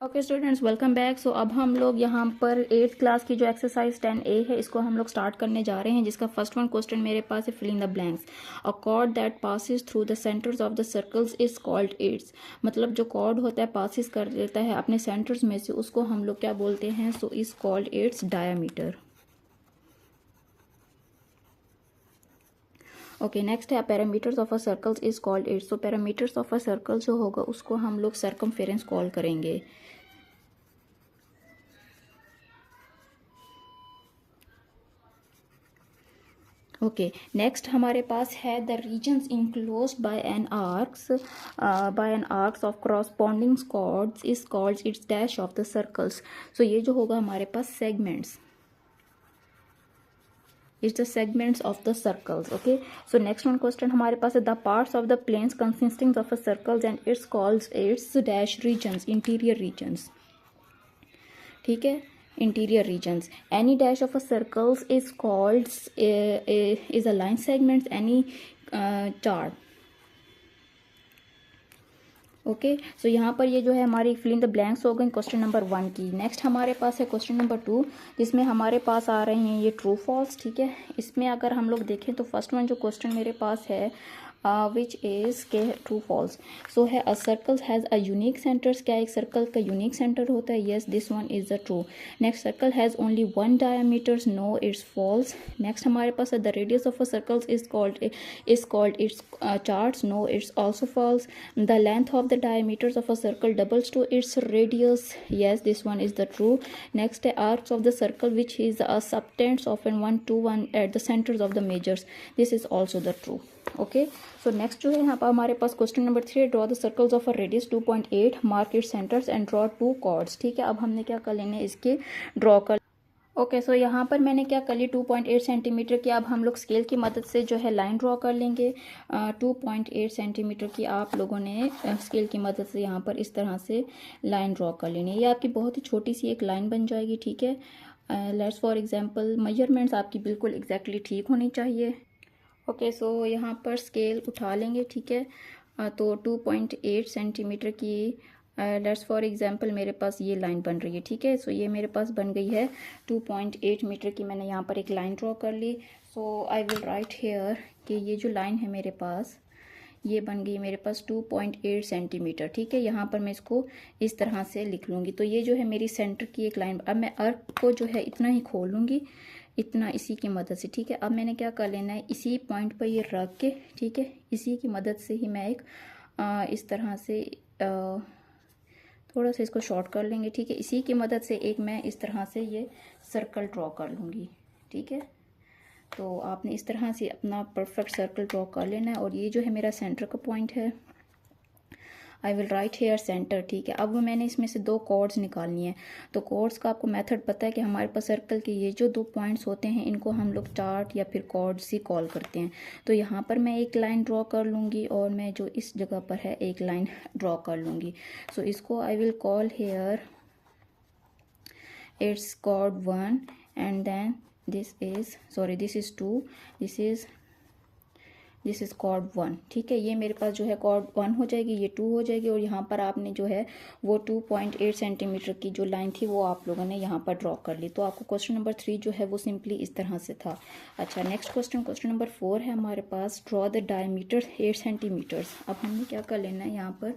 Okay students, welcome back. So अब हम लोग यहाँ पर 8th क्लास की जो एक्सरसाइज 10A है इसको हम लोग स्टार्ट करने जा रहे हैं, जिसका फर्स्ट वन क्वेश्चन मेरे पास है, fill in the blanks. A chord that passes through the centres of the circles is called it's. मतलब जो कॉर्ड होता है पासिस कर देता है अपने सेंटर्स में से, उसको हम लोग क्या बोलते हैं? So is called its diameter. Okay, next है parameters of a circles is called its. So parameters of a circle जो होगा उसको हम लोग सर्कमफेरेंस कॉल करेंगे। ओके, नेक्स्ट हमारे पास है the regions enclosed by an arcs of corresponding chords is called it's dash of the circles. So ये जो होगा हमारे पास segments, it's the segments of the circles. Okay, so next one question हमारे पास है the parts of the planes consisting of a circles and it's called it's dash regions, interior regions. ठीक है, interior regions. Any dash of a circles is called is a line segments, any chart. Okay, so यहाँ पर ये जो है हमारी fill in the blanks हो गई क्वेश्चन नंबर 1 की। नेक्स्ट हमारे पास है क्वेश्चन नंबर 2, जिसमें हमारे पास आ रहे हैं ये ट्रू फॉल्स। ठीक है, इसमें अगर हम लोग देखें तो फर्स्ट वन जो क्वेश्चन मेरे पास है विच इज के ट्रू फॉल्स। सो है a circle has a unique centres. क्या एक सर्कल का यूनिक सेंटर होता है? Yes, this one is the true. Next, circle has only one diameters. No, it's false. Next हमारे पास है the radius of a circles is called it's chords. No, it's also false. The length of the diameters of a circle doubles to its radius. Yes, this one is the true. Next, arcs of the circle which is a subtends of an 1 to 1 at the centers of the measures. This is also the true. Okay, so next जो है यहाँ पर हमारे पास question number 3, draw the circles of a radius 2.8, mark its centers and draw 2 chords. ठीक है, अब हमने क्या कर लेने इसके ड्रॉ कर। ओके, सो यहाँ पर मैंने क्या कर ली 2.8 सेंटीमीटर की। अब हम लोग स्केल की मदद से जो है लाइन ड्रॉ कर लेंगे। 2.8 सेंटीमीटर की आप लोगों ने स्केल की मदद से यहाँ पर इस तरह से लाइन ड्रॉ कर लेनी है। ये आपकी बहुत ही छोटी सी एक लाइन बन जाएगी। ठीक है, लेट्स फॉर एग्जांपल मेजरमेंट्स आपकी बिल्कुल एग्जैक्टली ठीक होनी चाहिए। ओके, सो यहाँ पर स्केल उठा लेंगे। ठीक है, तो 2.8 सेंटीमीटर की लेट्स फॉर एग्जांपल मेरे पास ये लाइन बन रही है। ठीक है, सो ये मेरे पास बन गई है 2.8 मीटर की। मैंने यहाँ पर एक लाइन ड्रॉ कर ली। सो आई विल राइट हेयर कि ये जो लाइन है मेरे पास, ये बन गई मेरे पास 2.8 सेंटीमीटर। ठीक है, यहाँ पर मैं इसको इस तरह से लिख लूँगी। तो ये जो है मेरी सेंटर की एक लाइन। अब मैं अर्क को जो है इतना ही खोल लूँगी, इतना, इसी की मदद से। ठीक है, अब मैंने क्या कर लेना है, इसी पॉइंट पर ये रख के, ठीक है, इसी की मदद से ही मैं एक इस तरह से थोड़ा सा इसको शॉर्ट कर लेंगे। ठीक है, इसी की मदद से एक मैं इस तरह से ये सर्कल ड्रॉ कर लूँगी। ठीक है, तो आपने इस तरह से अपना परफेक्ट सर्कल ड्रॉ कर लेना है। और ये जो है मेरा सेंटर का पॉइंट है, I will write here centre. ठीक है, अब मैंने इसमें से 2 कॉर्ड्स निकालनी है। तो कॉर्ड्स का आपको मेथड पता है कि हमारे पास सर्कल के ये जो 2 पॉइंट्स होते हैं इनको हम लोग चार्ट या फिर कॉर्ड्स ही कॉल करते हैं। तो यहाँ पर मैं एक लाइन ड्रॉ कर लूँगी और मैं जो इस जगह पर है एक लाइन ड्रॉ कर लूँगी। सो इसको I will call here it's chord 1 and then this is 2, this is chord 1। ठीक है, ये मेरे पास जो है कॉर्ड 1 हो जाएगी, ये 2 हो जाएगी। और यहाँ पर आपने जो है वो 2.8 सेंटीमीटर की जो लाइन थी वो आप लोगों ने यहाँ पर ड्रॉ कर ली। तो आपको क्वेश्चन नंबर 3 जो है वो सिंपली इस तरह से था। अच्छा, नेक्स्ट क्वेश्चन नंबर 4 है हमारे पास, ड्रॉ द डायमीटर 8 सेंटीमीटर्स। अब हमने क्या कर लेना है यहाँ पर,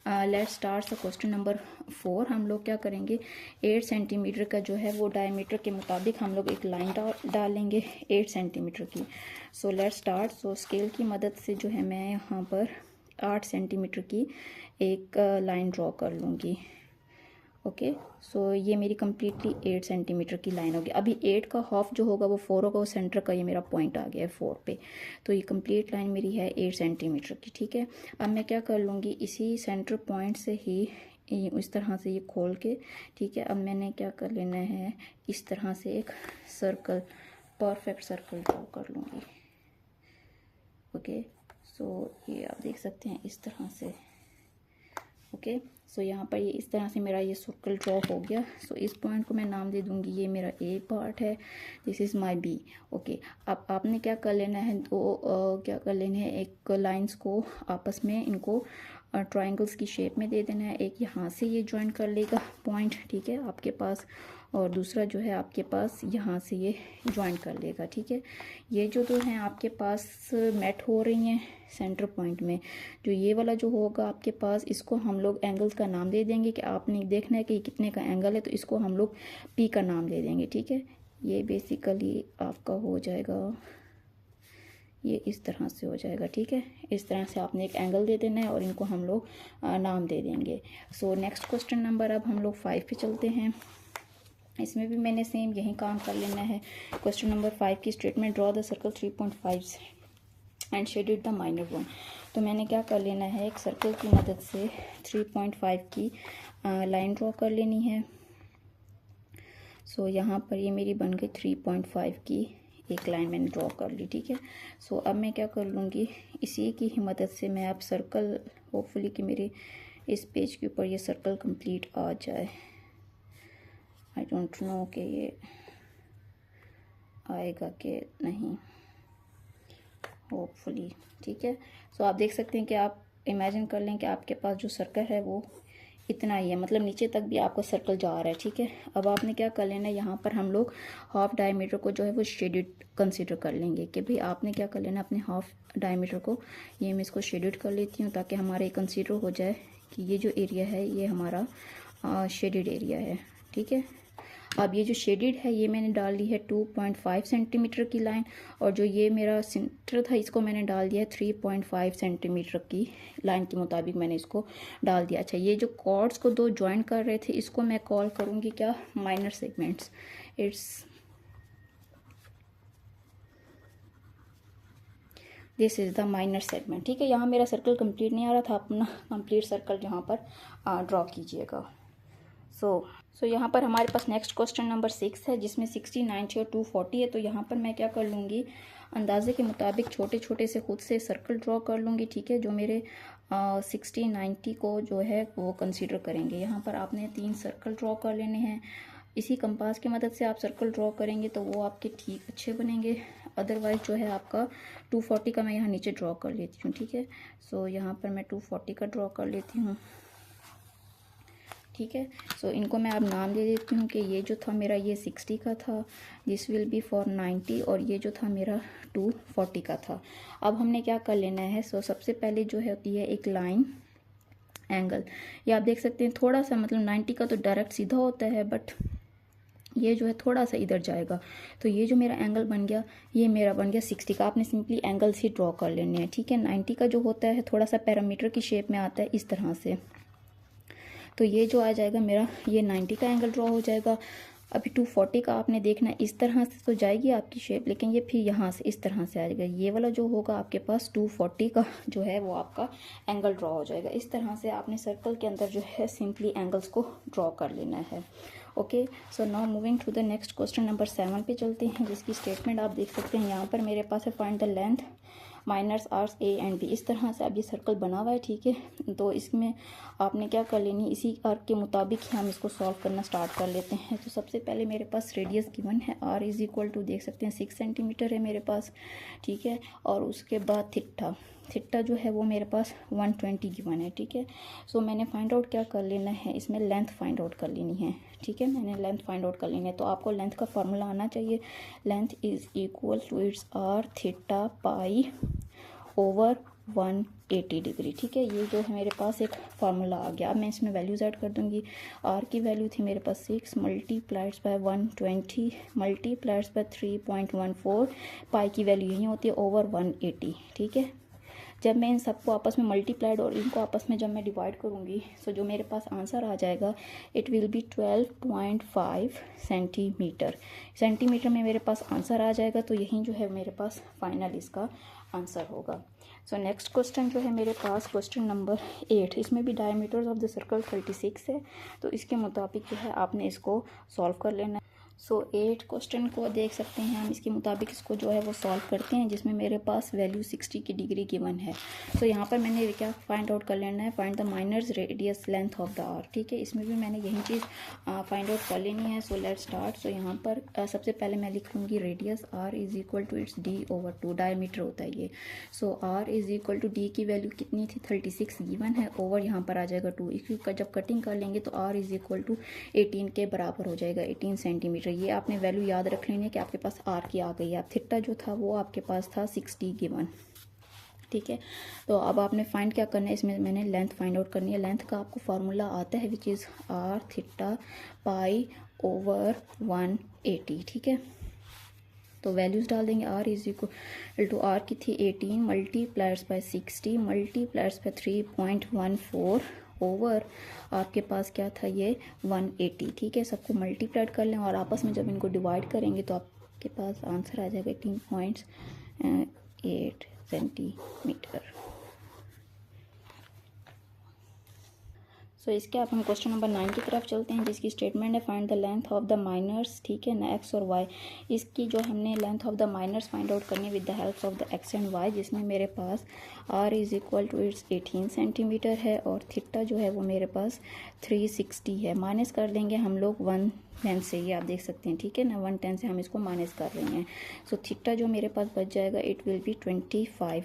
let's start the question number 4। हम लोग क्या करेंगे, 8 सेंटीमीटर का जो है वो डायमीटर के मुताबिक हम लोग एक लाइन डालेंगे 8 सेंटीमीटर की। So let's start. So scale की मदद से जो है मैं यहाँ पर 8 सेंटीमीटर की एक लाइन ड्रॉ कर लूँगी। ओके, सो ये मेरी कम्प्लीटली 8 सेंटीमीटर की लाइन होगी। अभी 8 का हाफ जो होगा वो 4 होगा, वो सेंटर का ये मेरा पॉइंट आ गया है 4 पे। तो ये कंप्लीट लाइन मेरी है 8 सेंटीमीटर की। ठीक है, अब मैं क्या कर लूँगी, इसी सेंटर पॉइंट से ही इस तरह से ये खोल के, ठीक है, अब मैंने क्या कर लेना है, इस तरह से एक सर्कल, परफेक्ट सर्कल ड्रॉ कर लूँगी। ओके, सो ये आप देख सकते हैं इस तरह से। ओके, सो यहाँ पर ये इस तरह से मेरा ये सर्कल ड्रॉ हो गया। सो इस पॉइंट को मैं नाम दे दूँगी, ये मेरा ए पार्ट है, this is my B. Okay, अब आपने क्या कर लेना है, क्या कर लेने हैं, एक लाइंस को आपस में इनको ट्रायंगल्स की शेप में दे देना है। एक यहाँ से ये ज्वाइन कर लेगा पॉइंट, ठीक है आपके पास, और दूसरा जो है आपके पास यहाँ से ये ज्वाइन कर लेगा, ठीक है। ये जो दो हैं आपके पास मैट हो रही हैं सेंटर पॉइंट में। जो ये वाला जो होगा आपके पास, इसको हम लोग एंगल्स का नाम दे देंगे कि आपने देखना है कि कितने का एंगल है, तो इसको हम लोग पी का नाम दे देंगे, ठीक है। ये बेसिकली आपका हो जाएगा, ये इस तरह से हो जाएगा, ठीक है। इस तरह से आपने एक एंगल दे देना है और इनको हम लोग नाम दे देंगे। सो नेक्स्ट क्वेश्चन नंबर अब हम लोग 5 पे चलते हैं। इसमें भी मैंने सेम यही काम कर लेना है। क्वेश्चन नंबर 5 की statement, draw the circle 3.5 and shaded the minor one. तो मैंने क्या कर लेना है, एक सर्कल की मदद से 3.5 की लाइन ड्रॉ कर लेनी है। सो यहाँ पर ये मेरी बन गई 3.5 की एक लाइन मैंने ड्रॉ कर ली, ठीक है। सो अब मैं क्या कर लूँगी, इसी की ही मदद से मैं अब सर्कल, होपफुली कि मेरे इस पेज के ऊपर ये सर्कल कंप्लीट आ जाए। आई डोंट नो कि ये आएगा कि नहीं, होपफुली, ठीक है। सो आप देख सकते हैं कि आप इमेजिन कर लें कि आपके पास जो सर्कल है वो इतना ही है, मतलब नीचे तक भी आपका सर्कल जा रहा है, ठीक है। अब आपने क्या कर लेना है, यहाँ पर हम लोग हाफ डायमीटर को जो है वो शेडेड कंसीडर कर लेंगे कि भाई आपने क्या कर लेना, अपने हाफ डायमीटर को, ये मैं इसको शेडेड कर लेती हूँ ताकि हमारे कंसीडर हो जाए कि ये जो एरिया है ये हमारा शेडेड एरिया है, ठीक है। अब ये जो शेडेड है ये मैंने डाल दी है 2.5 सेंटीमीटर की लाइन, और जो ये मेरा सेंटर था इसको मैंने डाल दिया है 3.5 सेंटीमीटर की लाइन के मुताबिक मैंने इसको डाल दिया। अच्छा, ये जो कॉर्ड्स को दो ज्वाइन कर रहे थे इसको मैं कॉल करूँगी क्या, minor segments. This is the minor segment, ठीक है। यहाँ मेरा सर्कल कंप्लीट नहीं आ रहा था, अपना कंप्लीट सर्कल यहाँ पर ड्रॉ कीजिएगा। सो यहाँ पर हमारे पास नेक्स्ट क्वेश्चन नंबर 6 है जिसमें 60, 90 और 240 है। तो यहाँ पर मैं क्या कर लूँगी, अंदाजे के मुताबिक छोटे छोटे से खुद से सर्कल ड्रॉ कर लूँगी, ठीक है, जो मेरे 60, 90 को जो है वो कंसीडर करेंगे। यहाँ पर आपने 3 सर्कल ड्रॉ कर लेने हैं। इसी कंपास की मदद से आप सर्कल ड्रॉ करेंगे तो वो आपके ठीक अच्छे बनेंगे। अदरवाइज जो है आपका 240 का मैं यहाँ नीचे ड्रॉ कर लेती हूँ, ठीक है। सो यहाँ पर मैं 240 का ड्रॉ कर लेती हूँ, ठीक है। सो इनको मैं अब नाम दे देती हूँ कि ये जो था मेरा ये 60 का था, दिस विल बी फॉर 90, और ये जो था मेरा 240 का था। अब हमने क्या कर लेना है, सो सबसे पहले जो है होती है एक लाइन एंगल। ये आप देख सकते हैं थोड़ा सा, मतलब 90 का तो डायरेक्ट सीधा होता है, बट ये जो है थोड़ा सा इधर जाएगा। तो ये जो मेरा एंगल बन गया, ये मेरा बन गया 60 का। आपने सिंपली एंगल्स ही ड्रॉ कर लेने हैं, ठीक है। 90 का जो होता है थोड़ा सा पैरामीटर की शेप में आता है इस तरह से, तो ये जो आ जाएगा मेरा, ये 90 का एंगल ड्रॉ हो जाएगा। अभी 240 का आपने देखना है, इस तरह से तो जाएगी आपकी शेप, लेकिन ये फिर यहाँ से इस तरह से आ जाएगा। ये वाला जो होगा आपके पास 240 का जो है वो आपका एंगल ड्रॉ हो जाएगा। इस तरह से आपने सर्कल के अंदर जो है सिंपली एंगल्स को ड्रॉ कर लेना है। Okay, so now moving to the next question number 7 पे चलते हैं, जिसकी स्टेटमेंट आप देख सकते हैं यहाँ पर मेरे पास है, find the length minors arcs A and B. इस तरह से अब ये सर्कल बना हुआ है, ठीक है। तो इसमें आपने क्या कर लेनी, इसी आर्क के मुताबिक ही हम इसको सॉल्व करना स्टार्ट कर लेते हैं। तो सबसे पहले मेरे पास रेडियस गिवन है, आर इज इक्वल टू देख सकते हैं 6 सेंटीमीटर है मेरे पास, ठीक है। और उसके बाद थिट्टा जो है वो मेरे पास 120 गिवन है, ठीक है। सो मैंने फाइंड आउट क्या कर लेना है, इसमें लेंथ फाइंड आउट कर लेनी है, ठीक है। मैंने लेंथ फाइंड आउट कर लेनी है, तो आपको लेंथ का फार्मूला आना चाहिए। Length is equal to it's r theta pi over 180 degree, ठीक है। ये जो है मेरे पास एक फार्मूला आ गया। अब मैं इसमें वैल्यूज ऐड कर दूंगी। आर की वैल्यू थी मेरे पास 6 मल्टीप्लाइड्स बाय 120 मल्टीप्लाइड्स बाय 3.14, पाई की वैल्यू यही होती है ओवर 180, ठीक है। जब मैं इन सबको आपस में मल्टीप्लाइड और इनको आपस में जब मैं डिवाइड करूँगी, सो जो मेरे पास आंसर आ जाएगा इट विल बी 12.5 सेंटीमीटर में मेरे पास आंसर आ जाएगा। तो यही जो है मेरे पास फाइनल इसका आंसर होगा। सो नेक्स्ट क्वेश्चन जो है मेरे पास क्वेश्चन नंबर 8, इसमें भी डायमीटर्स ऑफ द सर्कल 36 है। तो इसके मुताबिक जो है आपने इसको सॉल्व कर लेना है। सो 8 क्वेश्चन को देख सकते हैं हम, इसके मुताबिक इसको जो है वो सॉल्व करते हैं, जिसमें मेरे पास वैल्यू 60 की डिग्री गिवन है। सो यहाँ पर मैंने क्या फाइंड आउट कर लेना है, find the minors radius length of the arc. ठीक है, इसमें भी मैंने यही चीज़ फाइंड आउट कर लेनी है। So let's start. सो यहाँ पर सबसे पहले मैं लिख लूँगी radius R is equal to its d/2, diameter होता है ये। So R is equal to D की वैल्यू कितनी थी, 36 गिवन है, ओवर यहाँ पर आ जाएगा 2। इसकी जब कटिंग कर लेंगे तो आर इज इक्वल टू 18 के बराबर हो जाएगा, 18 सेंटीमीटर। ये आपने वैल्यू याद रख लेनी है कि आपके पास आर की आ गई है। थीटा जो था वो आपके पास था 60 गिवन। ठीक है, तो अब आपने फाइंड क्या करना है, इसमें मैंने लेंथ फाइंड आउट करनी है। लेंथ का आपको फार्मूला आता है which is r theta pi over 180। ठीक है, तो वैल्यूज़ डाल देंगे। R is equal to r की थी 18 multipliers by 60 multipliers by 3.14 over आपके पास क्या था ये 180। ठीक है, सबको मल्टीप्लाइड कर लें और आपस में जब इनको डिवाइड करेंगे तो आपके पास आंसर आ जाएगा 18.8 सेंटीमीटर। सो इसके आप हम क्वेश्चन नंबर 9 की तरफ चलते हैं, जिसकी स्टेटमेंट है find the length of the minors. ठीक है ना, एक्स और वाई। इसकी जो हमने length of the minors find out करनी with the help of the X and Y, जिसमें मेरे पास R is equal to its 18 centimeter है और थीटा जो है वो मेरे पास 360 है। माइनस कर देंगे हम लोग 110 से, ये आप देख सकते हैं। ठीक है ना, 110 से हम इसको माइनस कर रहे हैं। सो थीटा जो मेरे पास बच जाएगा इट विल बी 25,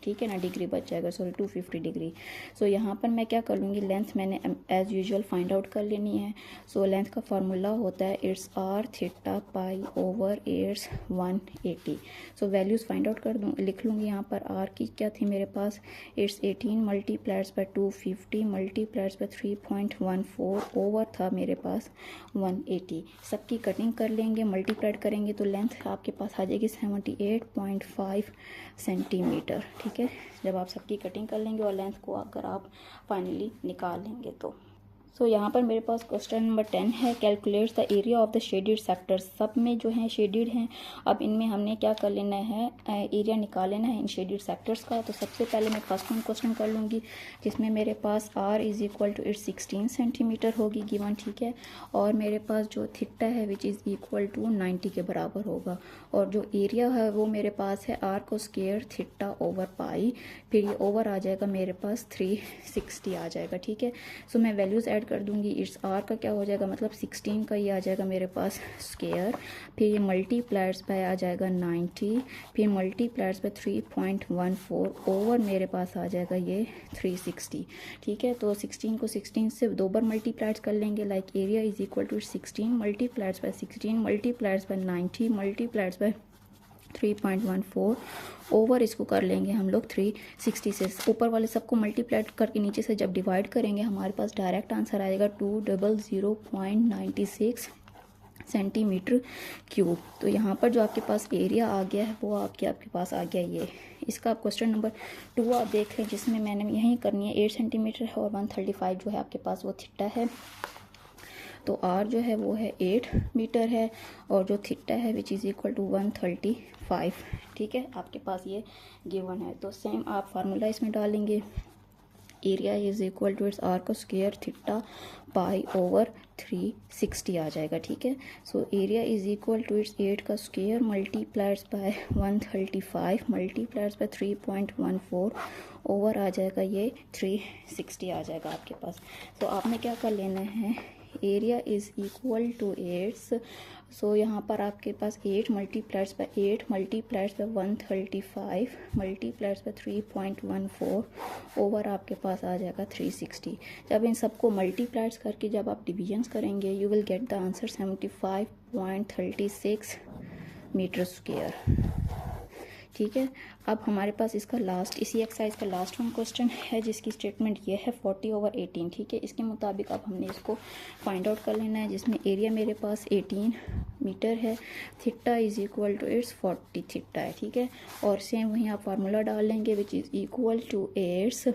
ठीक है ना, डिग्री बच जाएगा, सॉरी 250 डिग्री। सो यहाँ पर मैं क्या कर लूँगी, लेंथ मैंने एज यूजुअल फाइंड आउट कर लेनी है। सो लेंथ का फार्मूला होता है it's r theta pi over it's 180। So values find out कर दूँ, लिख लूँगी यहाँ पर। आर की क्या थी मेरे पास, its 18 multipliers by 250 multipliers by 3.14 over था मेरे पास 180। सबकी कटिंग कर लेंगे, मल्टीप्लाइड करेंगे तो लेंथ आपके पास आ जाएगी 78.5 सेंटीमीटर। ठीक है, जब आप सबकी कटिंग कर लेंगे और लेंथ को अगर आप फाइनली निकाल लेंगे तो। सो यहाँ पर मेरे पास क्वेश्चन नंबर 10 है, calculates the area of the shaded sectors. सब में जो है शेडेड हैं, अब इनमें हमने क्या कर लेना है, एरिया निकाल लेना है इन शेडेड सेक्टर्स का। तो सबसे पहले मैं फर्स्ट वन क्वेश्चन कर लूँगी, जिसमें मेरे पास R is equal to its 16 centimeter होगी गिवन। ठीक है, और मेरे पास जो थीटा है विच इज़ इक्वल टू 90 के बराबर होगा, और जो एरिया है वो मेरे पास है आर को स्क्वायर थीटा ओवर पाई, फिर ये ओवर आ जाएगा मेरे पास 360 आ जाएगा। ठीक है, सो मैं वैल्यूज़ ऐड कर दूंगी। इट्स आर का क्या हो जाएगा, मतलब 16 का ये आ जाएगा मेरे पास स्क्वायर, फिर ये मल्टीप्लायर्स बाय आ जाएगा 90, फिर मल्टीप्लायर्स बाय 3.14 ओवर मेरे पास आ जाएगा ये 360। ठीक है, तो 16 को 16 से 2 बार मल्टीप्लायर्स कर लेंगे, like area is equal to 16 multipliers by 16 multipliers by 90 multipliers by 3.14 over इसको कर लेंगे हम लोग 360 से। ऊपर वाले सबको मल्टीप्लाई करके नीचे से जब डिवाइड करेंगे हमारे पास डायरेक्ट आंसर आएगा 200.96 सेंटीमीटर क्यूब। तो यहाँ पर जो आपके पास एरिया आ गया है वो आपके पास आ गया ये। इसका आप क्वेश्चन नंबर 2 आप देख लें, जिसमें मैंने यहीं करनी है, 8 सेंटीमीटर है और 135 जो है आपके पास वो थीटा है। तो आर जो है वो है 8 मीटर है और जो थीटा है विच इज़ इक्वल टू 135। ठीक है, आपके पास ये गिवन है। तो सेम आप फार्मूला इसमें डालेंगे, area is equal to it's R का स्क्वायर थीटा पाई ओवर 360 आ जाएगा। ठीक है, so area is equal to its 8 का square multipliers by 135 multipliers by 3.14 over आ जाएगा ये 360 आ जाएगा आपके पास। तो आपने क्या कर लेना है, area is equal to 8। So यहाँ पर आपके पास 8 multipliers by 8 multipliers by 135 multipliers by 3.14 over आपके पास आ जाएगा 360। जब इन सबको मल्टीप्लायर्स करके जब आप डिविजन्स करेंगे you will get the answer 75.36 metre square. ठीक है, अब हमारे पास इसका लास्ट, इसी एक्सरसाइज का लास्ट वन क्वेश्चन है, जिसकी स्टेटमेंट ये है 40/18। ठीक है, इसके मुताबिक अब हमने इसको फाइंड आउट कर लेना है, जिसमें एरिया मेरे पास 18 मीटर है, theta is equal to it's 40 theta है। ठीक है, और सेम वहीं आप फार्मूला डाल लेंगे which is equal to it's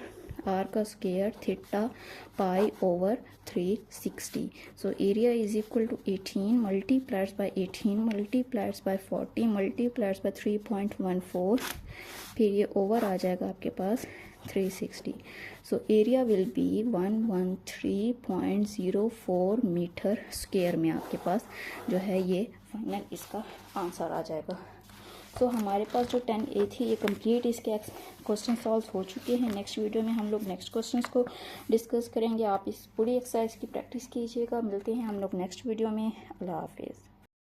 R का square theta pi over 360. So area is equal to 18 multiplied by 18 multiplied by 40 multiplied by 3.14. फिर ये ओवर आ जाएगा आपके पास 360. So area will be 113.04 metre square में आपके पास जो है ये फाइनल इसका आंसर आ जाएगा. तो हमारे पास जो 10A थी ये कंप्लीट इसके क्वेश्चन सॉल्व हो चुके हैं. नेक्स्ट वीडियो में हम लोग नेक्स्ट क्वेश्चंस को डिस्कस करेंगे. आप इस पूरी एक्सरसाइज की प्रैक्टिस कीजिएगा. मिलते हैं हम लोग नेक्स्ट वीडियो में. अल्लाह हाफिज़.